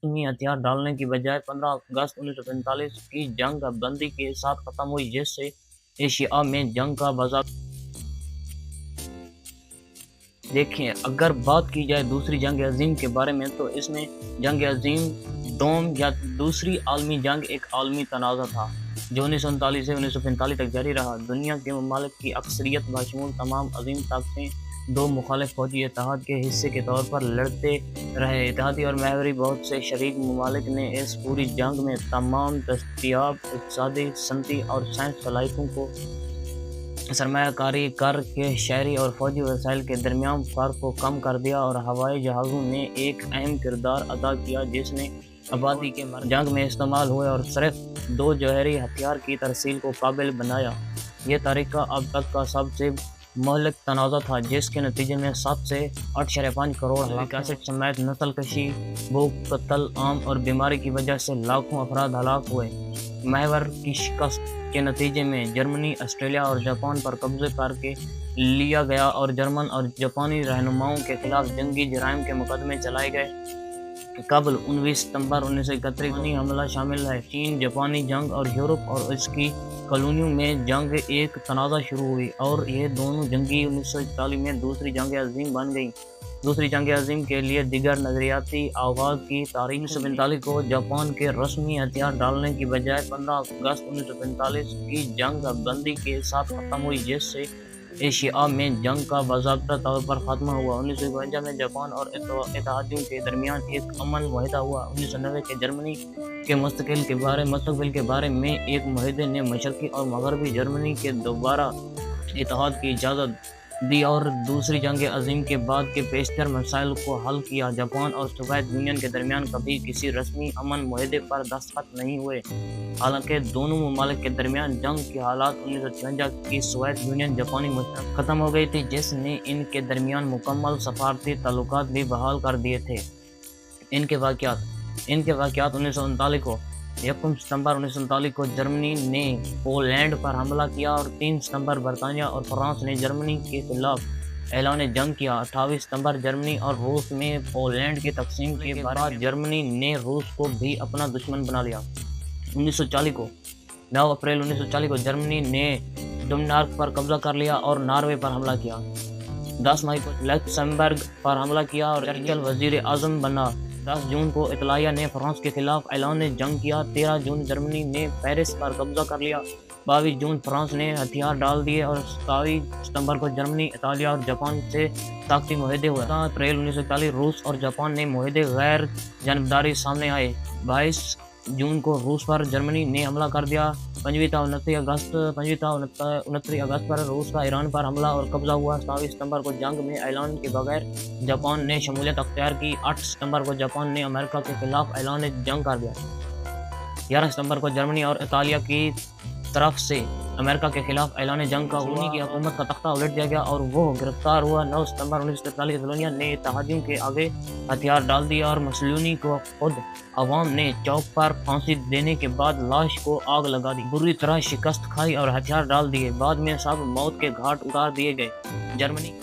रस्मी हथियार डालने की बजाय 15 अगस्त 1945 की जंग बंदी के साथ खत्म हुई, जिससे एशिया में जंग का बाज़ाब्ता। देखिए, अगर बात की जाए दूसरी जंग अज़ीम के बारे में, तो इसमें जंग अज़ीम दोम या दूसरी आलमी जंग एक आलमी तनाज़ा था जो 1939 से 1945 तक जारी रहा। दुनिया के ममालिक की अक्सरियत बशमूल तमाम अज़ीम ताकतें दो मुखालिफ फौजी इत्तेहाद के हिस्से के तौर पर लड़ते रहे। इत्तेहादी और महवरी बहुत से शरीक ममालिक ने इस पूरी जंग में तमाम दस्तयाब इक़्तिसादी, सनती और साइंस सलाहियतों को सरमायाकारी कर के शहरी और फौजी वसाइल के दरमियान फ़र्क को कम कर दिया, और हवाई जहाज़ों ने एक अहम किरदार अदा किया जिसने आबादी के जंग में इस्तेमाल हुए और सिर्फ दो जौहरी हथियार की तरसील को काबिल बनाया। यह तरीका अब तक का सबसे मुहलिक तनाज़ा था, जिसके नतीजे में 7 से 8.5 करोड़ हलाकत समेत नस्ल कशी, भूख, कत्ल आम और बीमारी की वजह से लाखों अफराद हलाक हुए। महवर की शिकस्त के नतीजे में जर्मनी, ऑस्ट्रेलिया और जापान पर कब्जे करके लिया गया और जर्मन और जापानी रहनुमाओं के खिलाफ जंगी जराइम के मुकदमे चलाए गए। कबल 19 सितंबर 1931 हमला शामिल है। चीन जापानी जंग और यूरोप और इसकी कॉलोनियों में जंग एक तनाज़ा शुरू हुई, और ये दोनों जंगी 1941 में दूसरी जंग अज़ीम बन गई। दूसरी जंग अज़ीम के लिए दिगर नज़रियाती आगाज़ की तारीख 1945 को जापान के रस्मी हथियार डालने की बजाय 15 अगस्त 1945 की जंग बंदी के साथ खत्म हुई, जिससे एशिया में जंग का बाज़ाब्ता तौर पर खात्मा हुआ। 1952 में जापान और इत्तेहादियों के दरमियान एक अमन मुआहदा हुआ। 1990 के जर्मनी के मुस्तकबिल के बारे में एक मुआहदे ने मशरक़ी और मगरबी जर्मनी के दोबारा इत्तेहाद की इजाज़त दी और दूसरी जंग अज़ीम के बाद के पेशतर मसाइल को हल किया। जापान और सोवियत यूनियन के दरमियान कभी किसी रस्मी अमन मुआहदे पर दस्तखत नहीं हुए। हालांकि दोनों ममालिक के दरमियान जंग की हालात 1956 की सोवियत यूनियन जापानी मुश्तरक ख़त्म हो गई थी, जिसने इनके दरमियान मुकम्मल सफारती ताल्लुकात भी बहाल कर दिए थे। इनके वाक़यात 1939 को 1 सितंबर 1939 को जर्मनी ने पोलैंड पर हमला किया और 3 सितंबर बरतानिया और फ्रांस ने जर्मनी के खिलाफ ऐलान जंग किया। 28 सितंबर जर्मनी और रूस में पोलैंड की तकसीम के बाद जर्मनी ने रूस को भी अपना दुश्मन बना लिया। 9 अप्रैल 1940 को जर्मनी ने डेनमार्क पर कब्जा कर लिया और नॉर्वे पर हमला किया। 10 मई को लक्समबर्ग पर हमला किया और चर्चिल वज़ीर आज़म बना। 10 जून को इतालिया ने फ्रांस के खिलाफ ऐलान जंग किया। 13 जून जर्मनी ने पेरिस पर कब्जा कर लिया। 22 जून फ्रांस ने हथियार डाल दिए और 27 सितंबर को जर्मनी, इतालिया और जापान से ताकती मुआहदे हुए। 17 अप्रैल 1940 रूस और जापान ने मुआहदे गैर जानबदारी सामने आए। 22 जून को रूस पर जर्मनी ने हमला कर दिया। 25 और 29 अगस्त पर रूस का ईरान पर हमला और कब्जा हुआ। 27 सितंबर को जंग में ऐलान के बगैर जापान ने शमूलियत अख्तियार की। 8 सितंबर को जापान ने अमेरिका के खिलाफ ऐलान जंग कर दिया। 11 सितंबर को जर्मनी और इतालिया की तरफ से अमेरिका के खिलाफ ऐलान जंग का हुआ। की हुकूमत का तख्ता उलट दिया गया और वो गिरफ्तार हुआ। 9 सितंबर 1943 सोलोनिया ने इत्तेहादियों के आगे हथियार डाल दिया और मुसोलिनी को खुद अवाम ने चौक पर फांसी देने के बाद लाश को आग लगा दी, बुरी तरह शिकस्त खाई और हथियार डाल दिए। बाद में सब मौत के घाट उतार दिए गए। जर्मनी